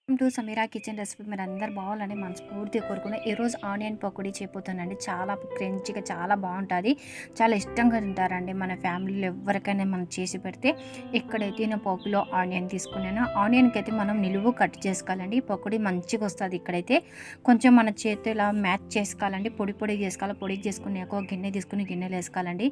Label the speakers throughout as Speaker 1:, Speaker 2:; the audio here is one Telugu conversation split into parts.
Speaker 1: Welcome to Sameera kitchen recipe. మీరు అందరు బాగాలని మనస్ఫూర్తిగా కోరుకున్న ఈరోజు ఆనియన్ పకోడీ చేయబోతున్నానండి. చాలా క్రంచిగా చాలా బాగుంటుంది. చాలా ఇష్టంగా తింటారండి మన ఫ్యామిలీలో. ఎవరికైనా మనం చేసి పెడితే ఇక్కడైతే నేను పోపులో ఆనియన్ తీసుకున్నాను. ఆనియన్కి అయితే మనం నిలువు కట్ చేసుకోవాలండి. పకోడీ మంచిగా వస్తుంది. ఇక్కడైతే కొంచెం మన చేతిలో ఇలా మ్యాచ్ చేసుకోవాలండి. పొడి పొడి చేసుకోవాలి. పొడి చేసుకున్నాక ఒక గిన్నె తీసుకుని గిన్నెలు వేసుకోవాలండి.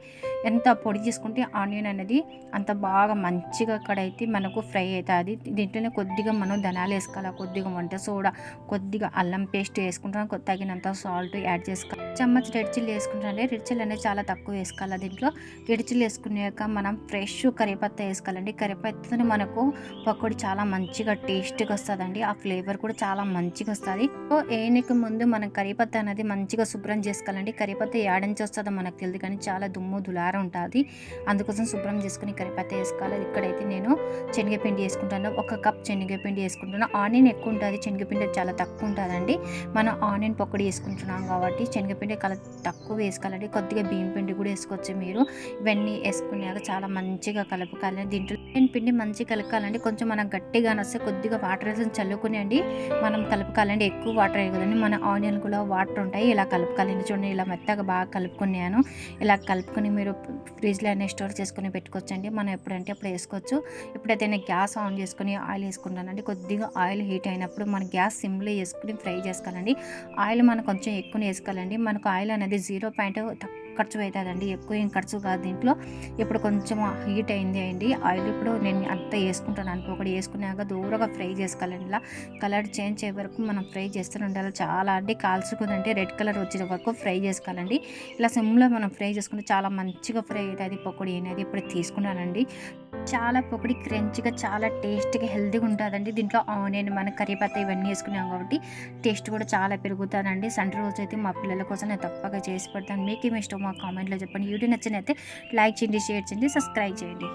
Speaker 1: ఎంత పొడి చేసుకుంటే ఆనియన్ అనేది అంత బాగా మంచిగా ఇక్కడైతే మనకు ఫ్రై అవుతుంది. దీంట్లోనే కొద్దిగా మనం ధనాలు వేసుకోవాలి, కొద్దిగా వంట సోడా, కొద్దిగా అల్లం పేస్ట్ వేసుకుంటాను, తగినంత సాల్ట్ యాడ్ చేసుకోవాలి. చమ్మచ్ రెడ్ చిల్లీ వేసుకుంటానండి. రెడ్ చిల్లీ అనేది చాలా తక్కువ వేసుకోవాలి. దీంట్లో రెడ్ చిల్లీ వేసుకున్నాక మనం ఫ్రెష్ కరివేపత్త వేసుకోవాలండి. కరివేపత్తని మనకు పకోడీ చాలా మంచిగా టేస్ట్గా వస్తుందండి. ఆ ఫ్లేవర్ కూడా చాలా మంచిగా వస్తుంది. సో ఏనికి ముందు మనం కరివేపత్త అనేది మంచిగా శుభ్రం చేసుకోవాలండి. కరివేపత్త ఏడంచి వస్తుందో మనకు తెలియదు, కానీ చాలా దుమ్ము దులార ఉంటుంది. అందుకోసం శుభ్రం చేసుకుని కరివేపత్త వేసుకోవాలి. ఇక్కడైతే నేను శనగపిండి వేసుకుంటాను. 1 కప్ శనగపిండి వేసుకుంటున్నాను. ఆనియన్ ఎక్కువ ఉంటుంది, శనగపిండి చాలా తక్కువ ఉంటుందండి. మనం ఆనియన్ పకోడీ వేసుకుంటున్నాం కాబట్టి శనగపిండి తక్కువ వేసుకోవాలండి. కొద్దిగా బియ్యం పిండి కూడా వేసుకోవచ్చు మీరు. ఇవన్నీ వేసుకున్నాక చాలా మంచిగా కలుపుకోవాలి. దీంట్లో పిండి మంచిగా కలపాలండి. కొంచెం మనం గట్టిగా వస్తే కొద్దిగా వాటర్ వేసి చల్లుకుని అండి మనం కలుపుకోవాలండి. ఎక్కువ వాటర్ వేయకూడదండి. మన ఆనియన్ కూడా వాటర్ ఉంటాయి. ఇలా కలుపుకోవాలండి. చూడండి, ఇలా మెత్తగా బాగా కలుపుకున్నాను. ఇలా కలుపుకొని మీరు ఫ్రిడ్జ్లో అయినా స్టోర్ చేసుకుని పెట్టుకోవచ్చండి. మనం ఎప్పుడంటే అప్పుడు వేసుకోవచ్చు. ఇప్పుడైతే నేను గ్యాస్ ఆన్ చేసుకుని ఆయిల్ వేసుకుంటానండి. కొద్దిగా ఆయిల్ హీట్ అయినప్పుడు మన గ్యాస్ సిమ్లో వేసుకుని ఫ్రై చేసుకోవాలండి. ఆయిల్ మనం కొంచెం ఎక్కువ వేసుకోవాలండి. మనకు ఆయిల్ అనేది 0.5 ఖర్చు అవుతుందండి. ఎక్కువ ఏం ఖర్చు కాదు దీంట్లో. ఇప్పుడు కొంచెం హీట్ అయింది అండి ఆయిల్. ఇప్పుడు నేను అంతా వేసుకుంటాను. ఒకటి వేసుకున్నాక దూరంగా ఫ్రై చేసుకోవాలండి. ఇలా కలర్ చేంజ్ అయ్యే వరకు మనం ఫ్రై చేస్తూ ఉండాలి. చాలా అంటే కాల్చుకుందంటే రెడ్ కలర్ వచ్చే వరకు ఫ్రై చేసుకోవాలండి. ఇలా సిమ్లో మనం ఫ్రై చేసుకుంటే చాలా మంచిగా ఫ్రై అవుతుంది పకోడీ అనేది. ఇప్పుడు తీసుకున్నానండి. చాలా పకోడీ క్రంచిగా చాలా టేస్ట్గా హెల్తీగా ఉంటుందండి. దీంట్లో ఆనియన్ మన కరివేపత్త ఇవన్నీ వేసుకున్నాం కాబట్టి టేస్ట్ కూడా చాలా పెరుగుతుందండి. సండే రోజు అయితే మా పిల్లల కోసం నేను తప్పగా చేసి పెడతాను. మీకు ఏమి ఇష్టం మా కామెంట్లో చెప్పండి. వీడియో నచ్చినైతే లైక్ చేయండి, షేర్ చేయండి, సబ్స్క్రైబ్ చేయండి.